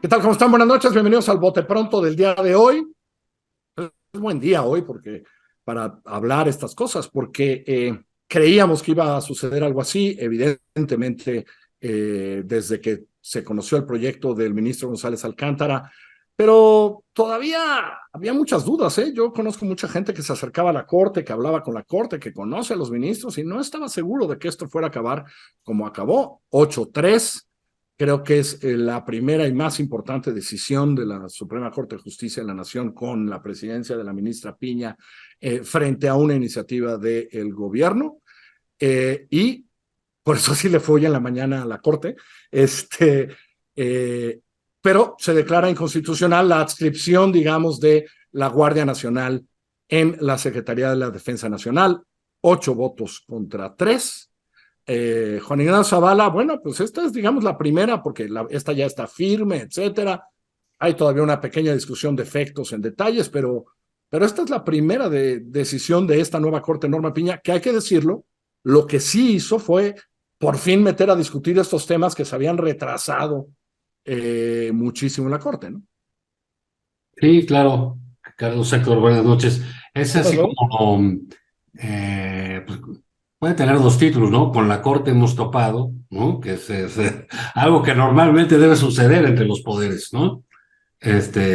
¿Qué tal? ¿Cómo están? Buenas noches, bienvenidos al Bote Pronto del día de hoy. Es un buen día hoy porque para hablar estas cosas, porque creíamos que iba a suceder algo así, evidentemente desde que se conoció el proyecto del ministro González Alcántara, pero todavía había muchas dudas, ¿eh? Yo conozco mucha gente que se acercaba a la Corte, que hablaba con la Corte, que conoce a los ministros y no estaba seguro de que esto fuera a acabar como acabó, 8-3. Creo que es la primera y más importante decisión de la Suprema Corte de Justicia de la Nación con la presidencia de la ministra Piña frente a una iniciativa del gobierno. Y por eso sí le fue hoy en la mañana a la Corte. Este, eh, pero se declara inconstitucional la adscripción, digamos, de la Guardia Nacional en la Secretaría de la Defensa Nacional. 8 votos contra 3. Juan Ignacio Zavala, bueno, pues esta es, digamos, la primera, porque esta ya está firme, etcétera. Hay todavía una pequeña discusión de efectos en detalles, pero esta es la primera decisión de esta nueva Corte Norma Piña, que hay que decirlo, lo que sí hizo fue por fin meter a discutir estos temas que se habían retrasado muchísimo en la Corte, ¿no? Sí, claro, Carlos Héctor, buenas noches. Es ¿Qué así pasó? como, pues, puede tener dos títulos, ¿no? Con la Corte hemos topado, ¿no? Que es, algo que normalmente debe suceder entre los poderes, ¿no?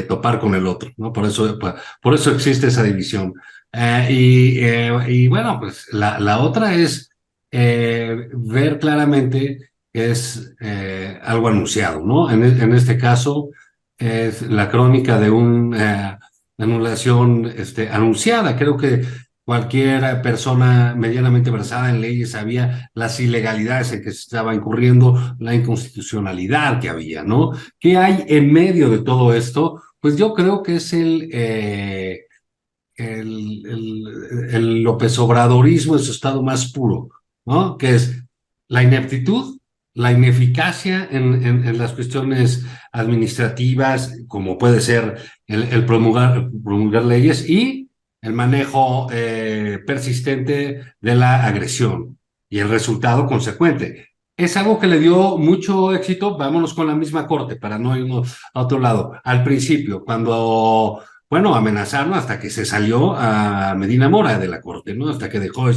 Topar con el otro, ¿no? Por eso existe esa división. Y bueno, pues la otra es ver claramente que es algo anunciado, ¿no? En este caso es la crónica de una anulación anunciada. Creo que cualquier persona medianamente versada en leyes sabía las ilegalidades en que se estaba incurriendo, la inconstitucionalidad que había, ¿no? ¿Qué hay en medio de todo esto? Pues yo creo que es el López Obradorismo en su estado más puro, ¿no? Que es la ineptitud, la ineficacia en las cuestiones administrativas, como puede ser el promulgar leyes, y el manejo persistente de la agresión y el resultado consecuente. Es algo que le dio mucho éxito, vámonos con la misma corte para no irnos a otro lado. Al principio, cuando, bueno, amenazaron hasta que se salió a Medina Mora de la corte, ¿no? Hasta que dejó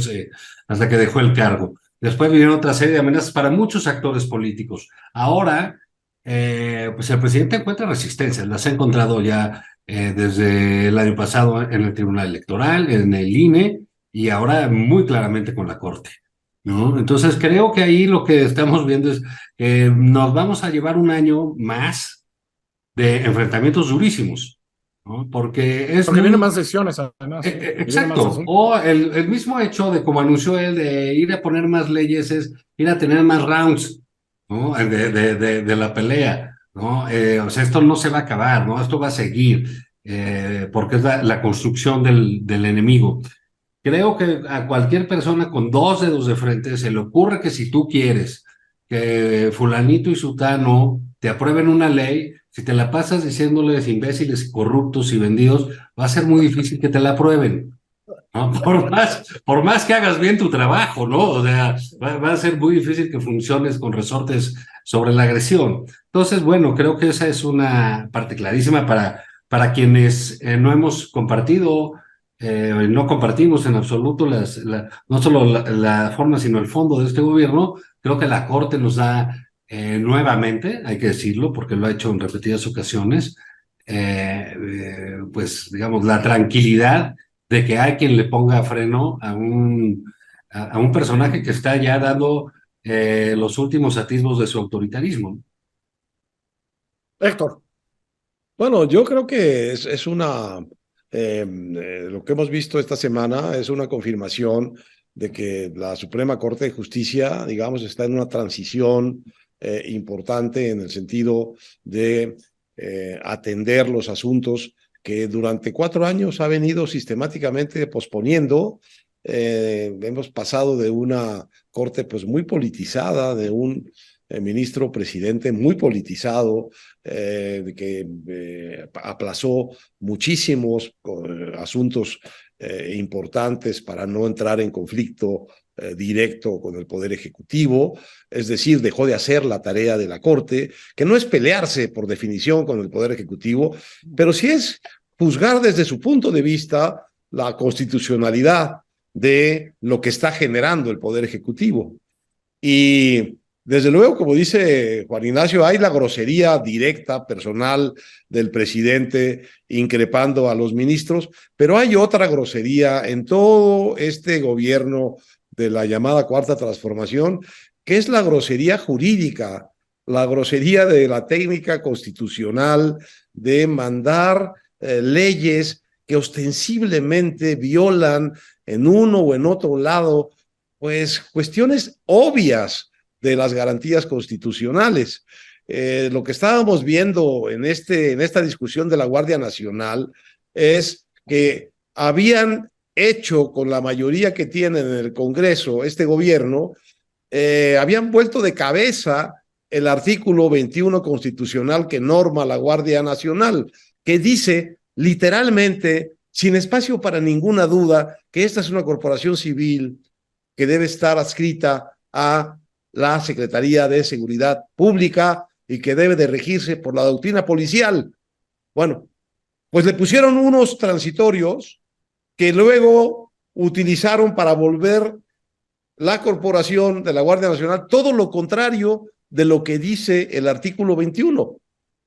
el cargo. Después vinieron otra serie de amenazas para muchos actores políticos. Ahora, pues el presidente encuentra resistencia, las ha encontrado ya desde el año pasado en el Tribunal Electoral, en el INE y ahora muy claramente con la Corte, ¿no? Entonces creo que ahí lo que estamos viendo es que nos vamos a llevar un año más de enfrentamientos durísimos, ¿no? Porque es Porque vienen muy más sesiones, además, ¿sí? Y viene más exacto. asuntos. O el mismo hecho de, como anunció él, de ir a poner más leyes es ir a tener más rounds, ¿no? De la pelea, ¿no? O sea, esto no se va a acabar, ¿no? Esto va a seguir, porque es la construcción del enemigo. Creo que a cualquier persona con dos dedos de frente se le ocurre que si tú quieres que fulanito y sutano te aprueben una ley, si te la pasas diciéndoles imbéciles, corruptos y vendidos, va a ser muy difícil que te la aprueben, ¿no? Por más que hagas bien tu trabajo, ¿no? O sea, va a ser muy difícil que funciones con resortes sobre la agresión. Entonces, bueno, creo que esa es una parte clarísima para quienes no hemos compartido, no compartimos en absoluto no solo la forma, sino el fondo de este gobierno. Creo que la Corte nos da nuevamente, hay que decirlo, porque lo ha hecho en repetidas ocasiones, pues digamos, la tranquilidad de que hay quien le ponga freno a un personaje que está ya dando los últimos atisbos de su autoritarismo. Héctor. Bueno, yo creo que es lo que hemos visto esta semana es una confirmación de que la Suprema Corte de Justicia, digamos, está en una transición importante en el sentido de atender los asuntos que durante 4 años ha venido sistemáticamente posponiendo. Hemos pasado de una corte pues muy politizada, de un ministro presidente muy politizado, que aplazó muchísimos asuntos importantes para no entrar en conflicto directo con el Poder Ejecutivo, es decir, dejó de hacer la tarea de la Corte, que no es pelearse por definición con el Poder Ejecutivo, pero sí es juzgar desde su punto de vista la constitucionalidad de lo que está generando el Poder Ejecutivo. Y desde luego, como dice Juan Ignacio, hay la grosería directa, personal del presidente increpando a los ministros, pero hay otra grosería en todo este gobierno de la llamada Cuarta Transformación, que es la grosería jurídica, la grosería de la técnica constitucional de mandar leyes que ostensiblemente violan en uno o en otro lado, pues cuestiones obvias de las garantías constitucionales. Lo que estábamos viendo en esta discusión de la Guardia Nacional es que habían hecho con la mayoría que tienen en el Congreso este gobierno, habían vuelto de cabeza el artículo 21 constitucional que norma la Guardia Nacional, que dice literalmente, sin espacio para ninguna duda, que esta es una corporación civil que debe estar adscrita a la Secretaría de Seguridad Pública y que debe de regirse por la doctrina policial. Bueno, pues le pusieron unos transitorios que luego utilizaron para volver la corporación de la Guardia Nacional todo lo contrario de lo que dice el artículo 21.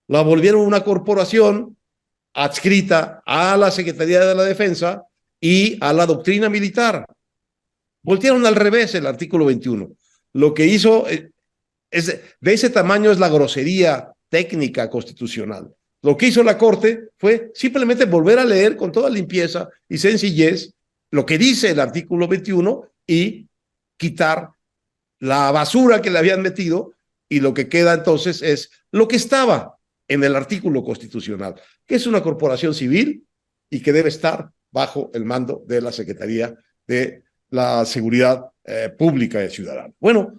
La volvieron una corporación adscrita a la Secretaría de la Defensa y a la doctrina militar. Voltearon al revés el artículo 21. Lo que hizo es de ese tamaño es la grosería técnica constitucional. Lo que hizo la Corte fue simplemente volver a leer con toda limpieza y sencillez lo que dice el artículo 21 y quitar la basura que le habían metido, y lo que queda entonces es lo que estaba en el artículo constitucional, que es una corporación civil y que debe estar bajo el mando de la Secretaría de la Seguridad Pública y Ciudadana. Bueno,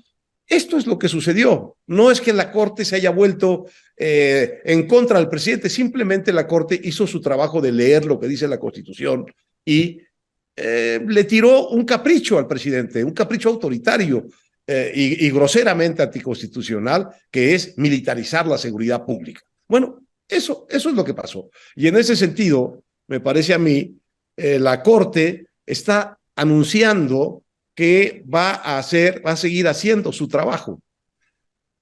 esto es lo que sucedió. No es que la Corte se haya vuelto en contra del presidente, simplemente la Corte hizo su trabajo de leer lo que dice la Constitución y le tiró un capricho al presidente, un capricho autoritario y groseramente anticonstitucional, que es militarizar la seguridad pública. Bueno, eso es lo que pasó. Y en ese sentido, me parece a mí, la Corte está anunciando que va a seguir haciendo su trabajo.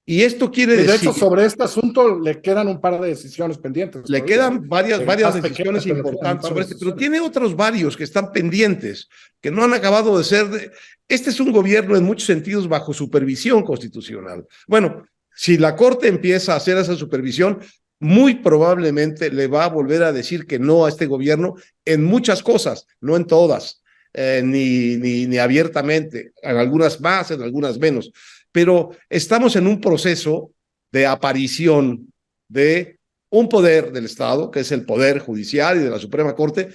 Y esto quiere decir... De hecho, sobre este asunto le quedan un par de decisiones pendientes. Le quedan varias decisiones importantes sobre este, pero tiene otros varios que están pendientes, que no han acabado de ser... Este es un gobierno en muchos sentidos bajo supervisión constitucional. Bueno, si la Corte empieza a hacer esa supervisión, muy probablemente le va a volver a decir que no a este gobierno en muchas cosas, no en todas, ni abiertamente, en algunas más, en algunas menos. Pero estamos en un proceso de aparición de un poder del Estado, que es el Poder Judicial y de la Suprema Corte,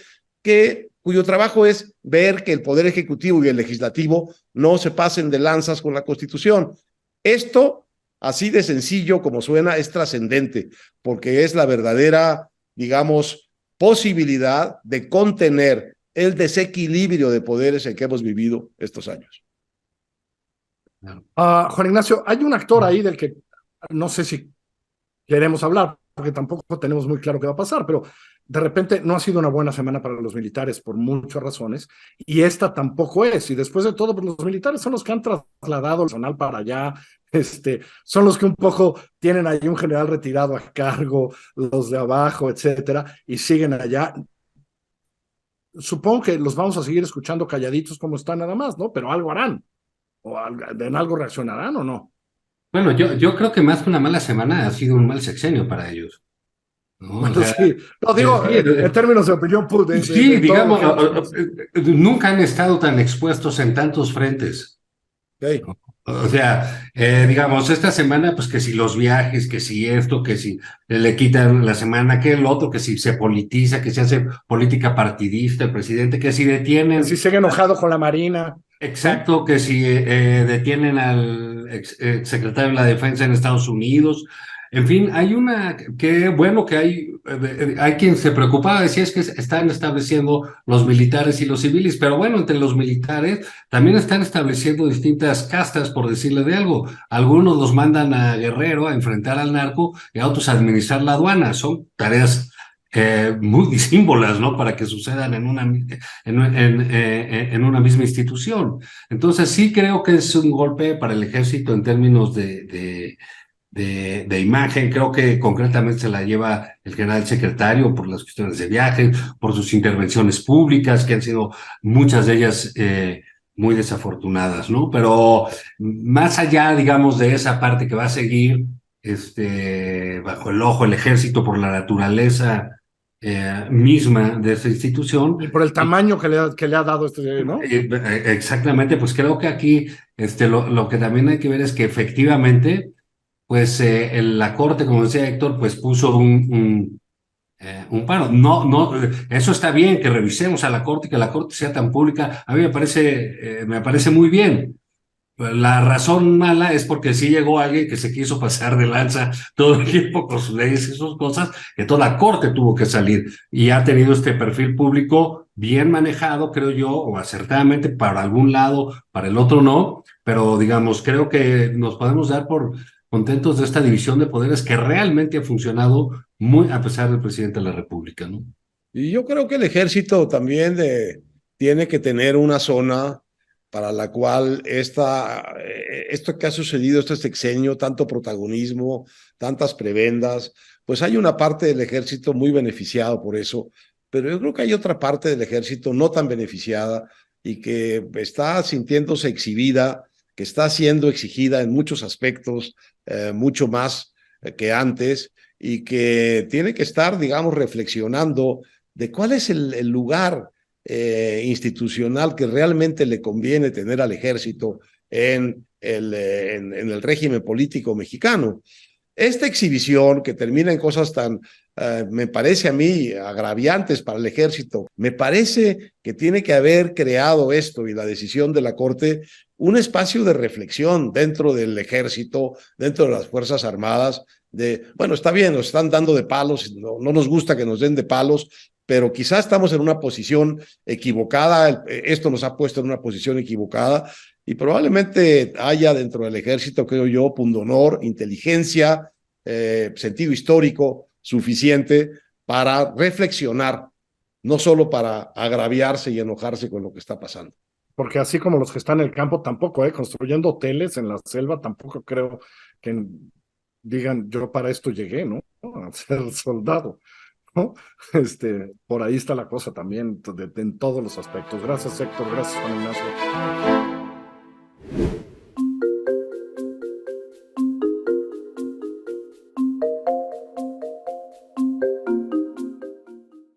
cuyo trabajo es ver que el Poder Ejecutivo y el Legislativo no se pasen de lanzas con la Constitución. Esto, así de sencillo como suena, es trascendente, porque es la verdadera, digamos, posibilidad de contener el desequilibrio de poderes en que hemos vivido estos años. Juan Ignacio, hay un actor ahí del que no sé si queremos hablar, porque tampoco tenemos muy claro qué va a pasar, pero de repente no ha sido una buena semana para los militares por muchas razones, y esta tampoco es, y después de todo, pues los militares son los que han trasladado el personal para allá, son los que un poco tienen ahí un general retirado a cargo, los de abajo, etcétera, y siguen allá. Supongo que los vamos a seguir escuchando calladitos como están nada más, ¿no? Pero algo harán. ¿O en algo reaccionarán o no? Bueno, yo creo que más que una mala semana ha sido un mal sexenio para ellos, ¿no? Bueno, o sea, sí, no digo sí, en términos de opinión pública. Sí, digamos, nunca han estado tan expuestos en tantos frentes. Okay. O sea, digamos, esta semana, pues que si los viajes, que si esto, que si le quitan la semana, que el otro, que si se politiza, que se hace política partidista el presidente, que si detienen... Que si sigue enojado con la Marina. Exacto, que si detienen al secretario de la Defensa en Estados Unidos, En fin, qué bueno que hay quien se preocupaba, decía es que están estableciendo los militares y los civiles, pero bueno, entre los militares también están estableciendo distintas castas, por decirle de algo. Algunos los mandan a Guerrero a enfrentar al narco y a otros a administrar la aduana. Son tareas muy disímbolas, ¿no? Para que sucedan en una misma institución. Entonces sí creo que es un golpe para el ejército en términos de imagen. Creo que concretamente se la lleva el general secretario por las cuestiones de viajes, por sus intervenciones públicas, que han sido muchas de ellas muy desafortunadas, ¿no? Pero más allá, digamos, de esa parte que va a seguir bajo el ojo el ejército por la naturaleza misma de esta institución. Y por el tamaño que le ha dado ¿no? Exactamente, pues creo que aquí lo que también hay que ver es que efectivamente pues la Corte, como decía Héctor, pues puso un paro. No, eso está bien, que revisemos a la Corte, que la Corte sea tan pública. A mí me parece muy bien. La razón mala es porque sí llegó alguien que se quiso pasar de lanza todo el tiempo con sus leyes y sus cosas, que toda la Corte tuvo que salir y ha tenido este perfil público bien manejado, creo yo, o acertadamente para algún lado, para el otro no, pero digamos, creo que nos podemos dar por contentos de esta división de poderes que realmente ha funcionado muy a pesar del presidente de la República, ¿no? Y yo creo que el ejército también tiene que tener una zona para la cual esto que ha sucedido, este sexenio, tanto protagonismo, tantas prebendas, pues hay una parte del ejército muy beneficiado por eso, pero yo creo que hay otra parte del ejército no tan beneficiada y que está sintiéndose exhibida, que está siendo exigida en muchos aspectos, mucho más que antes, y que tiene que estar, digamos, reflexionando de cuál es el lugar institucional que realmente le conviene tener al ejército en el régimen político mexicano. Esta exhibición que termina en cosas tan, me parece a mí, agraviantes para el ejército, me parece que tiene que haber creado esto y la decisión de la Corte un espacio de reflexión dentro del ejército, dentro de las Fuerzas Armadas, bueno, está bien, nos están dando de palos, no nos gusta que nos den de palos, pero quizás estamos en una posición equivocada, esto nos ha puesto en una posición equivocada y probablemente haya dentro del ejército, creo yo, pundonor, inteligencia, sentido histórico suficiente para reflexionar, no solo para agraviarse y enojarse con lo que está pasando. Porque así como los que están en el campo tampoco, construyendo hoteles en la selva, tampoco creo que digan, yo para esto llegué, ¿no? A ser soldado, ¿no? Por ahí está la cosa también, en todos los aspectos. Gracias, Héctor, gracias, Juan Ignacio.